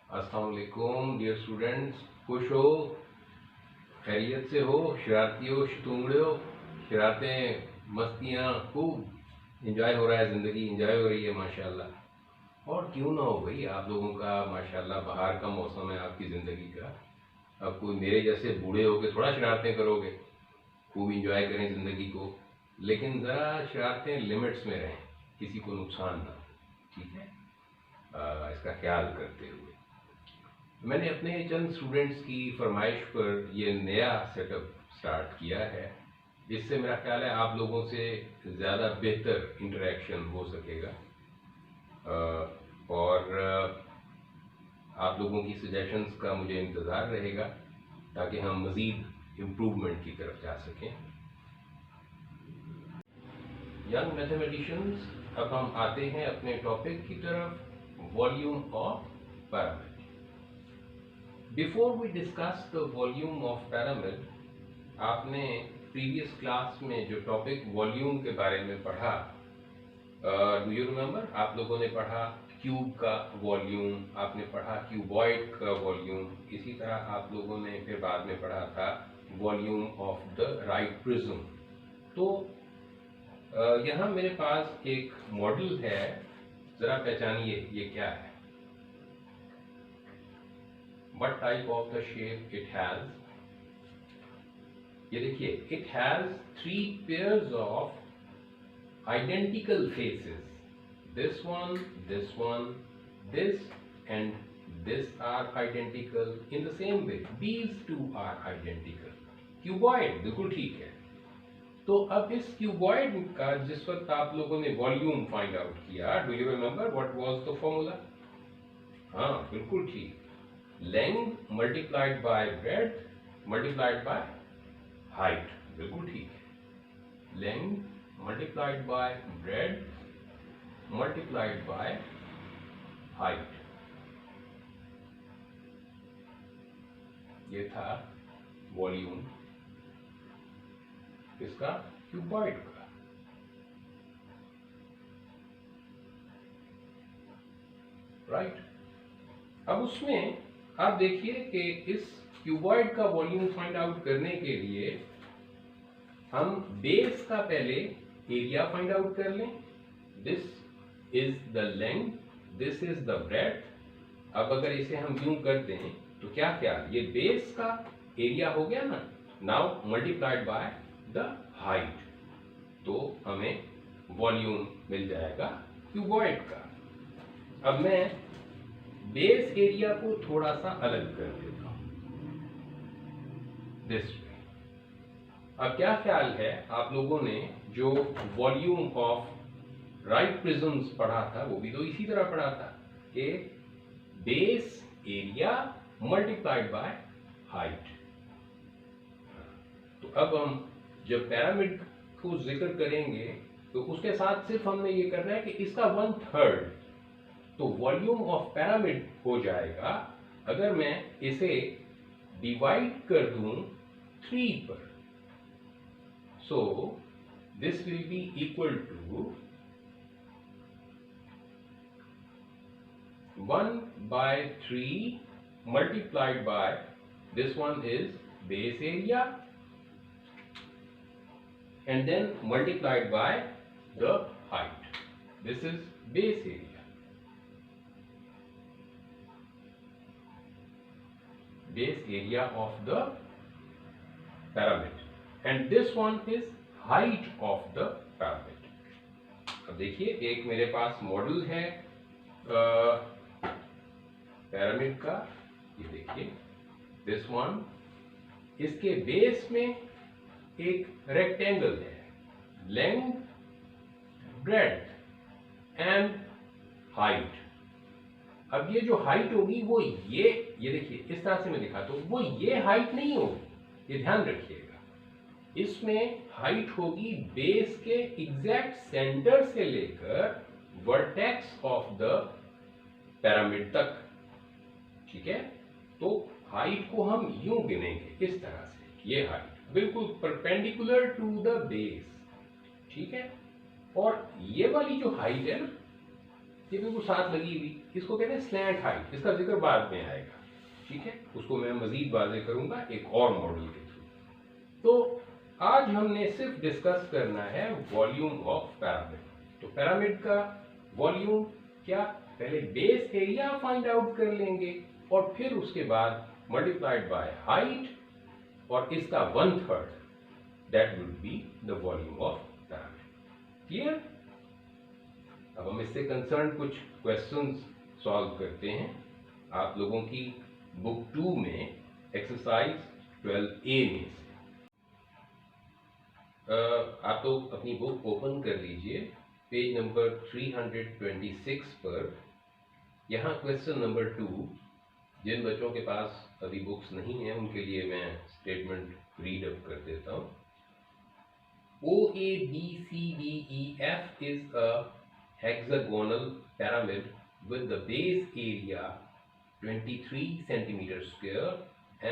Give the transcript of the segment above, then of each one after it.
अस्सलाम वालेकुम dear students. खुश हो, खैरियत से हो, शरारती हो, शतूंगड़े हो, शरारतें मस्तियाँ खूब इंजॉय हो रहा है, ज़िंदगी इंजॉय हो रही है माशाल्लाह। और क्यों ना हो भाई, आप लोगों का माशाल्लाह बाहर का मौसम है आपकी ज़िंदगी का। अब कोई मेरे जैसे बूढ़े होके थोड़ा शरारतें करोगे, खूब इंजॉय करें ज़िंदगी को, लेकिन ज़रा शरारतें लिमिट्स में रहें, किसी को नुकसान ना हो, ठीक है। इसका ख्याल करते हुए मैंने अपने चंद स्टूडेंट्स की फरमाइश पर ये नया सेटअप स्टार्ट किया है। इससे मेरा ख्याल है आप लोगों से ज़्यादा बेहतर इंटरेक्शन हो सकेगा और आप लोगों की सजेशंस का मुझे इंतज़ार रहेगा ताकि हम मज़ीद इम्प्रूवमेंट की तरफ जा सकें। यंग मैथमेटिशियंस, अब हम आते हैं अपने टॉपिक की तरफ, volume of pyramid. Before we discuss the volume of pyramid, आपने प्रीवियस क्लास में जो टॉपिक वॉल्यूम के बारे में पढ़ा, डू यू रिमेम्बर? आप लोगों ने पढ़ा क्यूब का वॉल्यूम, आपने पढ़ा क्यूबॉइड का वॉल्यूम, इसी तरह आप लोगों ने फिर बाद में पढ़ा था volume of the right prism. तो यहाँ मेरे पास एक मॉडल है, ज़रा पहचानिए ये क्या है, what type of the shape it has। ये देखिए, it has 3 pairs of identical faces, this one, this and this are identical in the same way, these two are identical। Cuboid बिल्कुल ठीक है। तो अब इस क्यूबॉइड का जिस वक्त आप लोगों ने वॉल्यूम फाइंड आउट किया, do you remember what was the formula? हाँ बिल्कुल ठीक, length multiplied by breadth multiplied by height, बिल्कुल ठीक है। Length multiplied by breadth multiplied by height, ये था वॉल्यूम किसका? क्यूबॉइड का। राइट, अब उसमें आप देखिए कि इस क्यूबॉइड का वॉल्यूम फाइंड आउट करने के लिए हम बेस का पहले एरिया फाइंड आउट कर लें। This is the length, this is the breadth. अब अगर इसे हम यूं कर दें तो क्या क्या, ये बेस का एरिया हो गया ना, now multiplied by the height, तो हमें वॉल्यूम मिल जाएगा क्यूबॉइड का। अब मैं बेस एरिया को थोड़ा सा अलग कर देता हूं, दिस वे। अब क्या ख्याल है, आप लोगों ने जो वॉल्यूम ऑफ राइट प्रिज्म्स पढ़ा था वो भी तो इसी तरह पढ़ा था कि base area multiplied by height. तो अब हम जब पिरामिड को जिक्र करेंगे तो उसके साथ सिर्फ हमने ये करना है कि इसका 1/3, तो वॉल्यूम ऑफ पिरामिड हो जाएगा अगर मैं इसे डिवाइड कर दूं 3 पर। So this will be equal to 1/3 multiplied by this one is base area and then multiplied by the height. This is base area, base area of the pyramid, and this one is height of the pyramid. अब देखिए, एक मेरे पास model है pyramid का, ये देखिए this one, इसके base में एक रेक्टेंगल है, लेंथ ब्रेड्थ एंड हाइट। अब ये जो हाइट होगी वो ये देखिए इस तरह से मैं दिखाता हूं, वो ये हाइट नहीं होगी, ये ध्यान रखिएगा। इसमें हाइट होगी बेस के एग्जैक्ट सेंटर से लेकर वर्टेक्स ऑफ द पिरामिड तक, ठीक है। तो हाइट को हम यूं गिनेंगे इस तरह से, ये हाइट बिल्कुल परपेंडिकुलर टू द बेस, ठीक है। और ये वाली जो हाइट है ना, ये बिल्कुल साथ लगी हुई, इसको कहते हैं स्लैंट हाइट, इसका जिक्र बाद में आएगा, ठीक है, उसको मैं मजीद वाज़ेह करूंगा एक और मॉडल के थ्रू। तो आज हमने सिर्फ डिस्कस करना है वॉल्यूम ऑफ पिरामिड। तो पिरामिड का वॉल्यूम क्या, पहले बेस एरिया फाइंड आउट कर लेंगे और फिर उसके बाद मल्टीप्लाइड बाय हाइट और इसका 1/3, that would be the volume of pyramid. Clear? अब हम इससे कंसर्न कुछ क्वेश्चंस सॉल्व करते हैं। आप लोगों की बुक 2 में एक्सरसाइज 12A में से आप तो अपनी बुक ओपन कर लीजिए, पेज नंबर 326 पर। यहाँ क्वेश्चन नंबर 2, जिन बच्चों के पास अभी बुक्स नहीं है उनके लिए मैं स्टेटमेंट रीड अप कर देता हूँ। OABCDEF is a hexagonal pyramid with the base area 23 centimeter square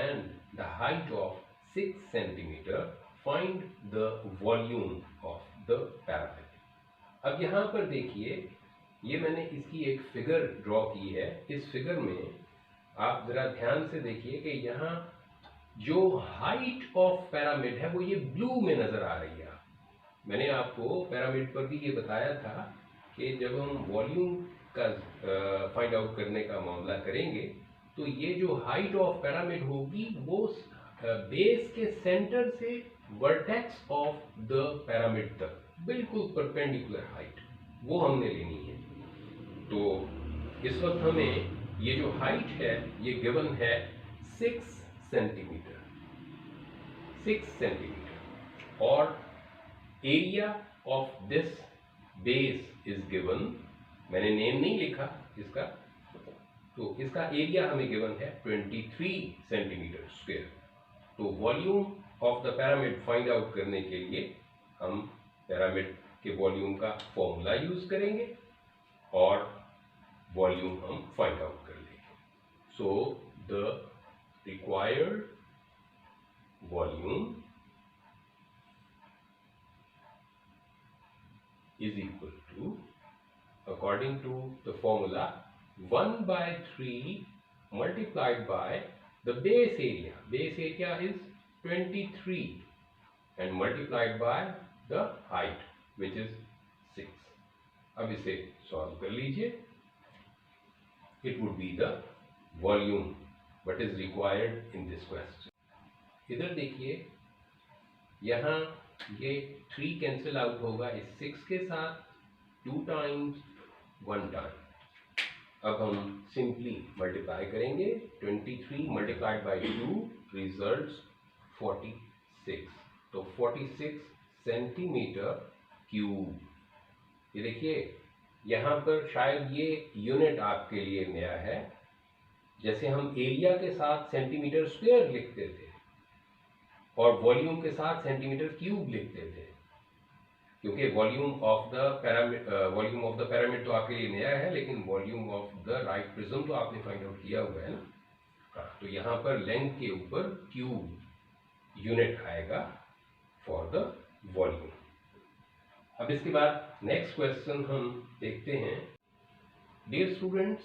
and the height of 6 centimeter. Find the volume of the pyramid. अब यहाँ पर देखिए, ये मैंने इसकी एक फिगर ड्रॉ की है। इस फिगर में आप जरा ध्यान से देखिए कि यहाँ जो हाइट ऑफ पिरामिड है वो ये ब्लू में नजर आ रही है। मैंने आपको पिरामिड पर भी ये बताया था कि जब हम वॉल्यूम का फाइंड आउट करने का मामला करेंगे तो ये जो हाइट ऑफ पिरामिड होगी वो बेस के सेंटर से वर्टेक्स ऑफ द पिरामिड तक बिल्कुल परपेंडिकुलर हाइट वो हमने लेनी है। तो इस वक्त हमें ये जो हाइट है ये गिवन है 6 सेंटीमीटर, 6 सेंटीमीटर, और area of this base is given, मैंने नेम नहीं लिखा इसका, तो इसका एरिया हमें गिवन है 23 सेंटीमीटर स्क्वायर। तो volume of the pyramid find out करने के लिए हम पिरामिड के वॉल्यूम का फॉर्मूला यूज करेंगे और वॉल्यूम हम फाइंड आउट कर लेंगे। So the required volume is equal to, according to the formula, 1/3 multiplied by the base area. Base area is 23 and multiplied by the height which is 6. अब इसे solve कर लीजिए। It would be the volume what is required in this question. इधर देखिए, यहाँ ये 3 cancel out होगा इस 6 के साथ, 2 टाइम्स 1 टाइम। अब हम सिंपली मल्टीप्लाई करेंगे, 23 मल्टीप्लाइड बाई 2 रिजल्ट्स 46। तो 46 सेंटीमीटर क्यूब। ये देखिए यहाँ पर शायद ये यूनिट आपके लिए नया है। जैसे हम एरिया के साथ सेंटीमीटर स्क्वायर लिखते थे और वॉल्यूम के साथ सेंटीमीटर क्यूब लिखते थे, क्योंकि वॉल्यूम ऑफ द पिरामिड तो आपके लिए नया है, लेकिन volume of the right prism तो आपने फाइंड आउट किया हुआ है ना। हाँ, तो यहाँ पर लेंथ के ऊपर क्यूब यूनिट आएगा फॉर द वॉल्यूम। अब इसके बाद नेक्स्ट क्वेश्चन हम देखते हैं। Dear students,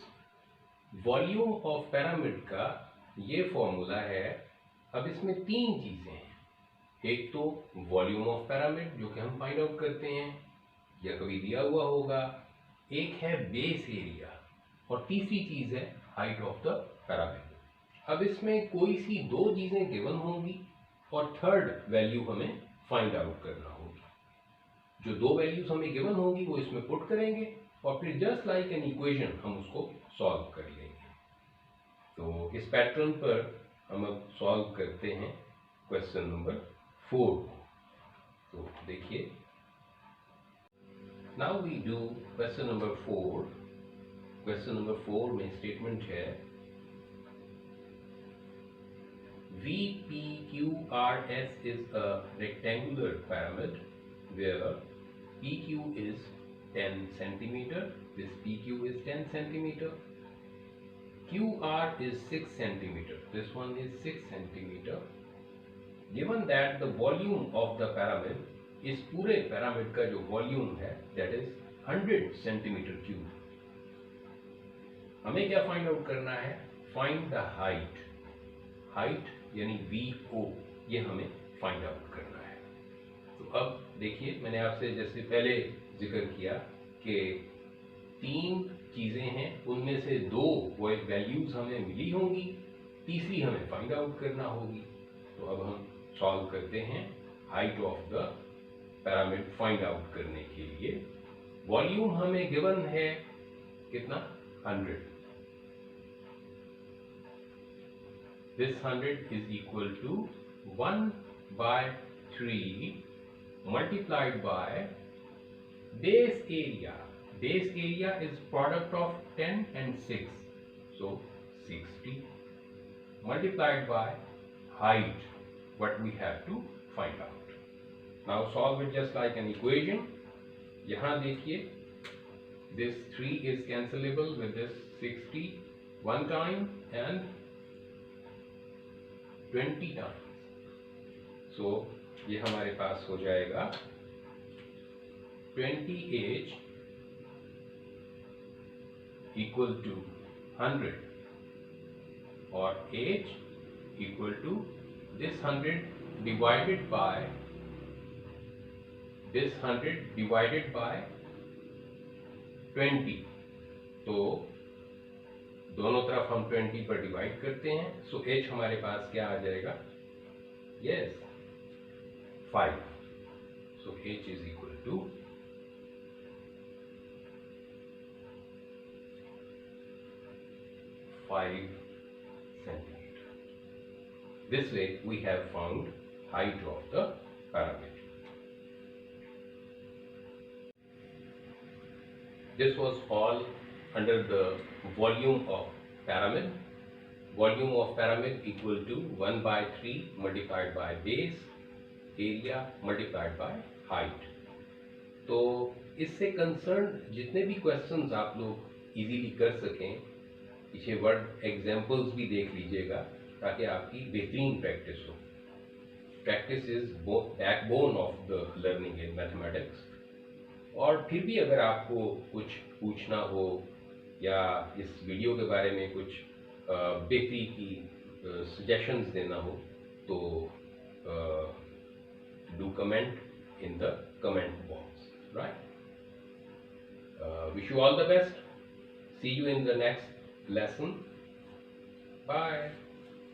volume of pyramid का ये फॉर्मूला है। अब इसमें 3 चीजें हैं। एक तो वॉल्यूम ऑफ पिरामिड जो कि हम फाइंड आउट करते हैं या कभी दिया हुआ होगा, एक है बेस एरिया, और तीसरी चीज है हाइट ऑफ द पिरामिड। अब इसमें कोई सी 2 चीजें गिवन होंगी और थर्ड वैल्यू हमें फाइंड आउट करना होगी। जो 2 वैल्यूज हमें गिवन होंगी वो इसमें पुट करेंगे और फिर जस्ट लाइक एन इक्वेशन हम उसको सॉल्व कर लेंगे। तो इस पैटर्न पर हम अब सॉल्व करते हैं क्वेश्चन नंबर 4। तो देखिए, now we do question number 4। Question number 4 में स्टेटमेंट है VPQRS is a rectangular pyramid where PQ is 10 centimeter, this PQ is 10 centimeter, QR is 6 centimeter, this one is 6 centimeter. Given that the volume of the pyramid, इस पूरे pyramid का जो volume है that is 100 centimeter cube. हमें क्या find out करना है? Find the height. Height यानी VO, ये हमें फाइंड आउट करना है। तो अब देखिए, मैंने आपसे जैसे पहले जिक्र किया कि 3 चीज़ें हैं, उनमें से 2 वैल्यूज़ हमें मिली होंगी, तीसरी हमें फाइंड आउट करना होगी। तो अब हम सॉल्व करते हैं height of the pyramid find out करने के लिए। वॉल्यूम हमें गिवन है कितना? 100। This 100 is equal to 1/3 multiplied by base area. Base area is product of 10 and 6, so 60, multiplied by height, what we have to find out. Now solve it just like an equation. यहाँ देखिए, this 3 is cancelable with this 60 one time and 20 times. So ये हमारे पास हो जाएगा 20H equal to 100 और H equal to this 100 divided by this 100 divided by 20। तो दोनों तरफ हम 20 पर डिवाइड करते हैं, सो H हमारे पास क्या आ जाएगा? Yes, 5। So H is equal to 5 centimeter. This way we have found height of the pyramid. This was all under the volume of pyramid. Volume of pyramid equal to 1/3 multiplied by base area multiplied by height. तो इससे concern जितने भी questions आप लोग easily कर सकें, पीछे word examples भी देख लीजिएगा ताकि आपकी बेहतरीन प्रैक्टिस हो। Practice is backbone of the learning in mathematics. और फिर भी अगर आपको कुछ पूछना हो या इस वीडियो के बारे में कुछ बेहतरी की सजेशंस देना हो तो do comment in the comment box, right? Wish you all the best. See you in the next lesson. Bye.